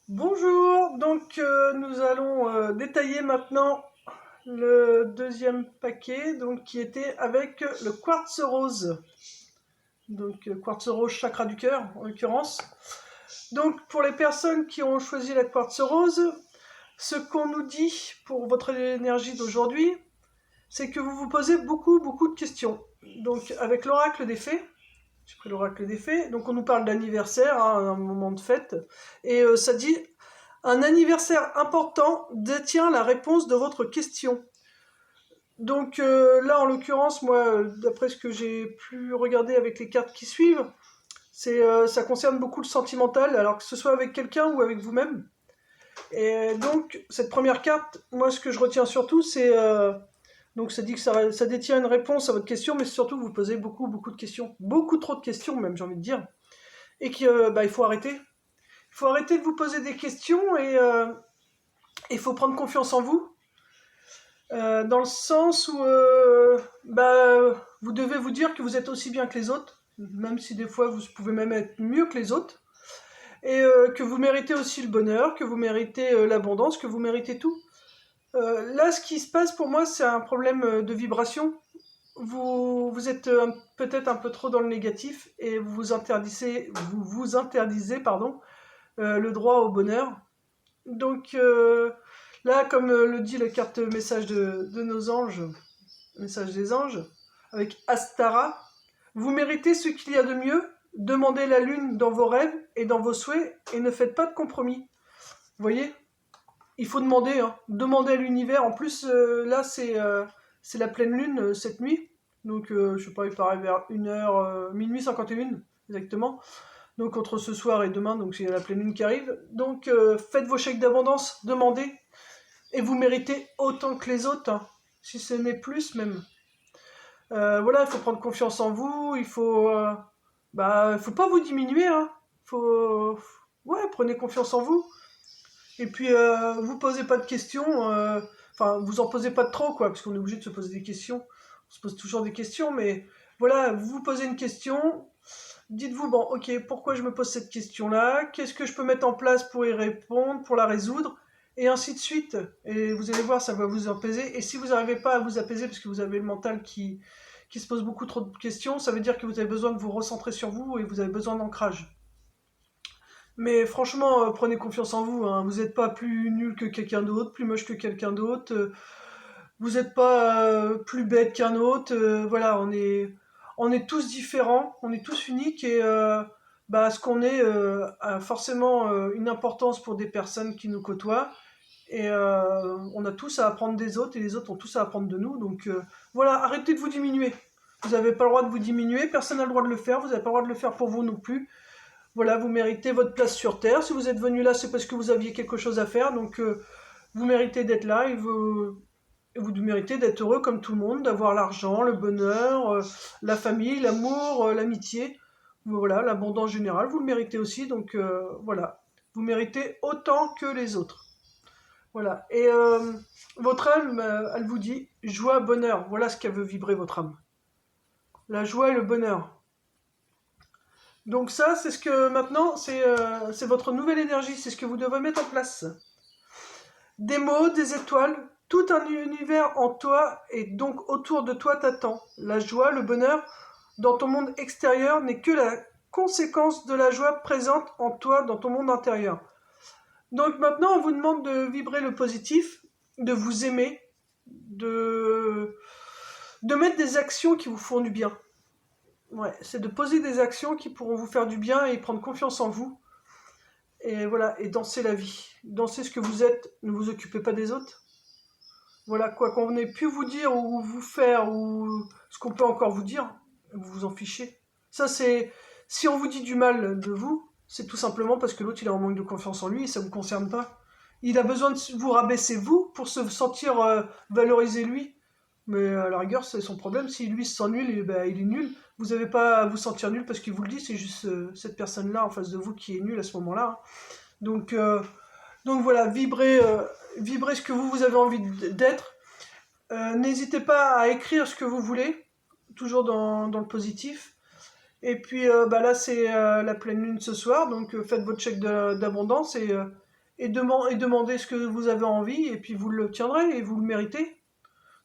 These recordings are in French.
Bonjour, donc nous allons détailler maintenant le deuxième paquet, donc qui était avec le quartz rose. Donc quartz rose chakra du cœur en l'occurrence. Donc pour les personnes qui ont choisi la quartz rose, ce qu'on nous dit pour votre énergie d'aujourd'hui, c'est que vous vous posez beaucoup de questions. Donc avec l'oracle des fées, j'ai pris l'oracle des fées, donc on nous parle d'anniversaire, hein, un moment de fête, et ça dit un anniversaire important détient la réponse de votre question. Donc là, en l'occurrence, moi, d'après ce que j'ai pu regarder avec les cartes qui suivent, ça concerne beaucoup le sentimental, alors que ce soit avec quelqu'un ou avec vous-même. Et donc, cette première carte, moi, ce que je retiens surtout, c'est... donc ça dit que ça détient une réponse à votre question, mais surtout, vous posez beaucoup de questions. Beaucoup trop de questions, même, j'ai envie de dire. Et qu'il faut arrêter. Il faut arrêter de vous poser des questions et il faut prendre confiance en vous. Dans le sens où vous devez vous dire que vous êtes aussi bien que les autres, même si des fois vous pouvez même être mieux que les autres, et que vous méritez aussi le bonheur, que vous méritez l'abondance, que vous méritez tout. Là, ce qui se passe pour moi, c'est un problème de vibration. Vous êtes peut-être un peu trop dans le négatif et vous vous interdisez le droit au bonheur. Donc là, comme le dit la carte message de nos anges, message des anges, avec Astara, vous méritez ce qu'il y a de mieux, demandez la lune dans vos rêves et dans vos souhaits et ne faites pas de compromis. Vous voyez, il faut demander, hein. Demandez à l'univers. En plus, là, c'est la pleine lune cette nuit. Donc, je sais pas, il paraît vers 1h, minuit 51, exactement. Donc, entre ce soir et demain, donc c'est la pleine lune qui arrive. Donc, faites vos chèques d'abondance, demandez. Et vous méritez autant que les autres, hein, si ce n'est plus même. Voilà, il faut prendre confiance en vous, faut pas vous diminuer, hein. Ouais, prenez confiance en vous. Et puis, vous posez pas de questions, enfin, vous en posez pas de trop, quoi, parce qu'on est obligé de se poser des questions. On se pose toujours des questions, mais voilà, vous vous posez une question, dites-vous, bon, ok, pourquoi je me pose cette question-là? Qu'est-ce que je peux mettre en place pour y répondre, pour la résoudre? Et ainsi de suite. Et vous allez voir, ça va vous apaiser. Et si vous n'arrivez pas à vous apaiser parce que vous avez le mental qui se pose beaucoup trop de questions, ça veut dire que vous avez besoin de vous recentrer sur vous et vous avez besoin d'ancrage. Mais franchement, prenez confiance en vous, hein. Vous n'êtes pas plus nul que quelqu'un d'autre, plus moche que quelqu'un d'autre. Vous n'êtes pas plus bête qu'un autre. Voilà, on est tous différents, on est tous uniques et ce qu'on est a forcément une importance pour des personnes qui nous côtoient. Et on a tous à apprendre des autres et les autres ont tous à apprendre de nous. Donc voilà, arrêtez de vous diminuer. Vous n'avez pas le droit de vous diminuer, personne n'a le droit de le faire, vous n'avez pas le droit de le faire pour vous non plus. Voilà, vous méritez votre place sur Terre. Si vous êtes venu là, c'est parce que vous aviez quelque chose à faire. Donc vous méritez d'être là et vous méritez d'être heureux comme tout le monde, d'avoir l'argent, le bonheur, la famille, l'amour, l'amitié. Voilà, l'abondance générale, vous le méritez aussi. Donc voilà, vous méritez autant que les autres. Voilà. Et votre âme, elle vous dit joie, bonheur. Voilà ce qu'elle veut vibrer, votre âme. La joie et le bonheur. Donc ça, c'est ce que maintenant, c'est votre nouvelle énergie, c'est ce que vous devez mettre en place. Des mots, des étoiles, tout un univers en toi et donc autour de toi t'attend. La joie, le bonheur dans ton monde extérieur n'est que la conséquence de la joie présente en toi dans ton monde intérieur. Donc maintenant, on vous demande de vibrer le positif, de vous aimer, de mettre des actions qui vous font du bien. Ouais, c'est de poser des actions qui pourront vous faire du bien et prendre confiance en vous. Et voilà, et danser la vie. Dansez ce que vous êtes, ne vous occupez pas des autres. Voilà, quoi qu'on ait pu vous dire ou vous faire ou ce qu'on peut encore vous dire, vous vous en fichez. Ça, c'est... Si on vous dit du mal de vous, c'est tout simplement parce que l'autre, il a un manque de confiance en lui et ça ne vous concerne pas. Il a besoin de vous rabaisser, vous, pour se sentir valoriser lui. Mais à la rigueur, c'est son problème. Si lui se sent nul, il est nul. Vous n'avez pas à vous sentir nul parce qu'il vous le dit, c'est juste cette personne-là en face de vous qui est nulle à ce moment-là. Donc, donc voilà, vibrez ce que vous avez envie d'être. N'hésitez pas à écrire ce que vous voulez, toujours dans le positif. Et puis là, c'est la pleine lune ce soir, donc faites votre chèque d'abondance et et demandez ce que vous avez envie, et puis vous l'obtiendrez, et vous le méritez.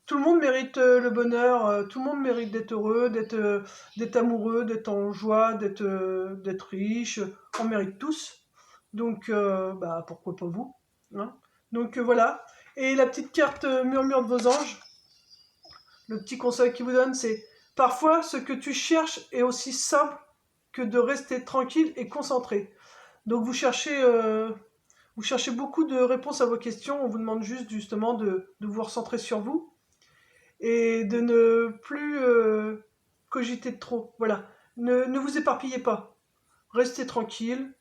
Tout le monde mérite le bonheur, tout le monde mérite d'être heureux, d'être amoureux, d'être en joie, d'être riche. On mérite tous. Donc, bah, pourquoi pas vous, hein. Donc voilà. Et la petite carte murmure de vos anges, le petit conseil qu'il vous donne, c'est parfois ce que tu cherches est aussi simple que de rester tranquille et concentré. Donc vous cherchez beaucoup de réponses à vos questions. On vous demande juste justement de vous recentrer sur vous et de ne plus cogiter de trop. Voilà. Ne vous éparpillez pas. Restez tranquille.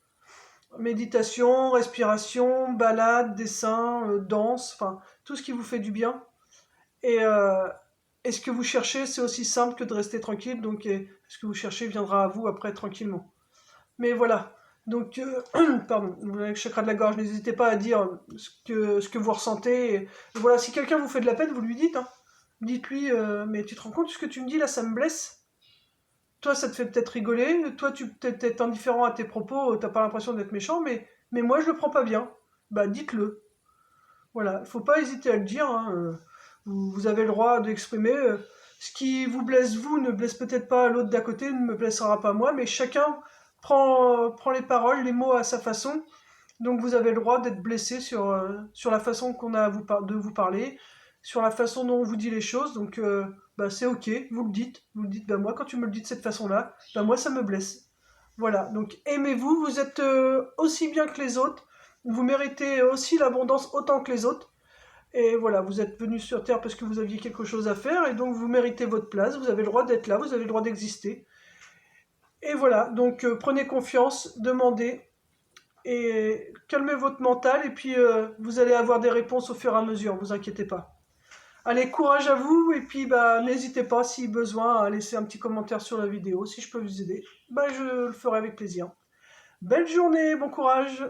Méditation, respiration, balade, dessin, danse, enfin tout ce qui vous fait du bien. Et, ce que vous cherchez, c'est aussi simple que de rester tranquille. Donc ce que vous cherchez viendra à vous après tranquillement. Mais voilà. Donc, pardon, le chakra de la gorge, n'hésitez pas à dire ce que vous ressentez. Et voilà, si quelqu'un vous fait de la peine, vous lui dites, hein. Dites-lui, mais tu te rends compte de ce que tu me dis là, ça me blesse. Toi, ça te fait peut-être rigoler. Toi, tu peut-être indifférent à tes propos, t'as pas l'impression d'être méchant, mais moi, je le prends pas bien. Bah, dites-le. Voilà, il faut pas hésiter à le dire, hein. Vous avez le droit d'exprimer. Ce qui vous blesse vous ne blesse peut-être pas l'autre d'à côté, ne me blessera pas moi, mais chacun prend les paroles, les mots à sa façon. Donc vous avez le droit d'être blessé sur la façon qu'on a de vous parler, sur la façon dont on vous dit les choses. Donc bah, c'est ok, vous le dites. Vous le dites, bah, moi quand tu me le dis de cette façon-là, bah, moi ça me blesse. Voilà, donc aimez-vous, vous êtes aussi bien que les autres, vous méritez aussi l'abondance autant que les autres. Et voilà, vous êtes venu sur Terre parce que vous aviez quelque chose à faire, et donc vous méritez votre place, vous avez le droit d'être là, vous avez le droit d'exister. Et voilà, donc prenez confiance, demandez, et calmez votre mental, et puis vous allez avoir des réponses au fur et à mesure, ne vous inquiétez pas. Allez, courage à vous, et puis bah, n'hésitez pas, si besoin, à laisser un petit commentaire sur la vidéo, si je peux vous aider, bah, je le ferai avec plaisir. Belle journée, bon courage!